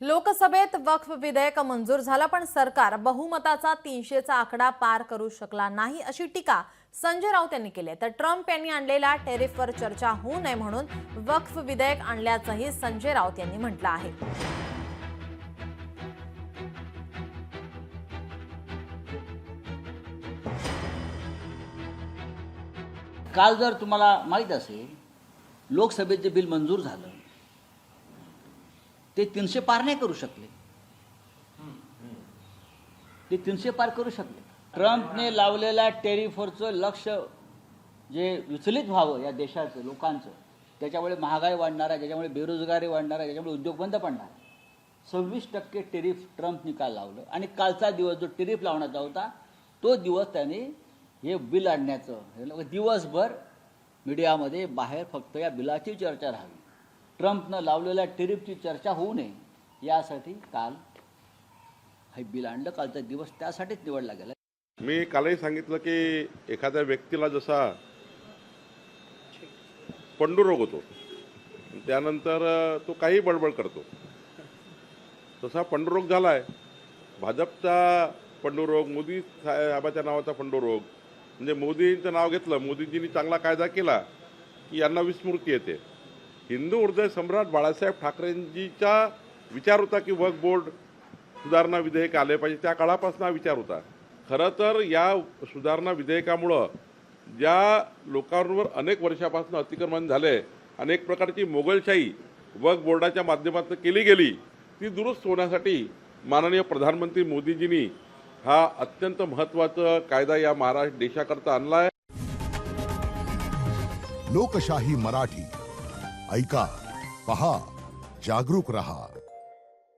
लोकसभेत वक्फ विधेयक मंजूर झालं, पण सरकार बहुमताचा 300चा आकडा पार करू शकला नाही, अशी टीका संजय राऊत यांनी केली आहे। तर ट्रम्प यांनी आणलेल्या टेरिफवर चर्चा होऊ नये म्हणून वक्फ विधेयक आणल्याचंही संजय राऊत यांनी म्हटलं आहे। काल जर तुम्हाला माहित असेल, लोकसभेत जे बिल मंजूर झालं ते 300 पार नाही करू शकले। ते 300 पार करू शकले। ट्रम्पने लावलेल्या टेरिफवरचं लक्ष जे विचलित व्हावं या देशाचं लोकांचं, त्याच्यामुळे महागाई वाढणार आहे, त्याच्यामुळे बेरोजगारी वाढणार आहे, त्याच्यामुळे उद्योग बंद पडणार आहे। 26% टेरिफ ट्रम्पने काल लावलं आणि कालचा दिवस जो टेरिफ लावण्याचा होता तो दिवस त्याने हे बिल आणण्याचं दिवसभर मीडियामध्ये बाहेर फक्त या बिलाची चर्चा राहावी, ट्रम्पनं लावलेल्या टेरिफची चर्चा होऊ नये यासाठी काल हे बिल आणलं। कालचा दिवस त्यासाठीच निवडला गेला। मी कालही सांगितलं की एखाद्या व्यक्तीला जसा पंडुरोग होतो त्यानंतर तो काही बडबड करतो, तसा पंडुरोग झालाय भाजपचा पंडुरोग, मोदी साहेबाच्या नावाचा पंडुरोग। म्हणजे मोदींचं नाव घेतलं, मोदीजींनी चांगला कायदा केला की यांना विस्मृती येते। हिंदू हृदय सम्राट बाळासाहेब ठाकरेंजीचा विचार होता की वक्फ बोर्ड सुधारणा विधेयक आले पाहिजे, त्या काळापासून हा विचार होता। खरं तर या सुधारणा विधेयकामुळं ज्या लोकांवर अनेक वर्षापासून अतिक्रमण झाले, अनेक प्रकारची मोगलशाही वक्फ बोर्डाच्या माध्यमातून केली गेली, ती दुरुस्त होण्यासाठी माननीय प्रधानमंत्री मोदीजींनी हा अत्यंत महत्त्वाचा कायदा या महाराष्ट्र देशाकरता आणला आहे। लोकशाही मराठी ऐका, पहा, जागरूक रहा।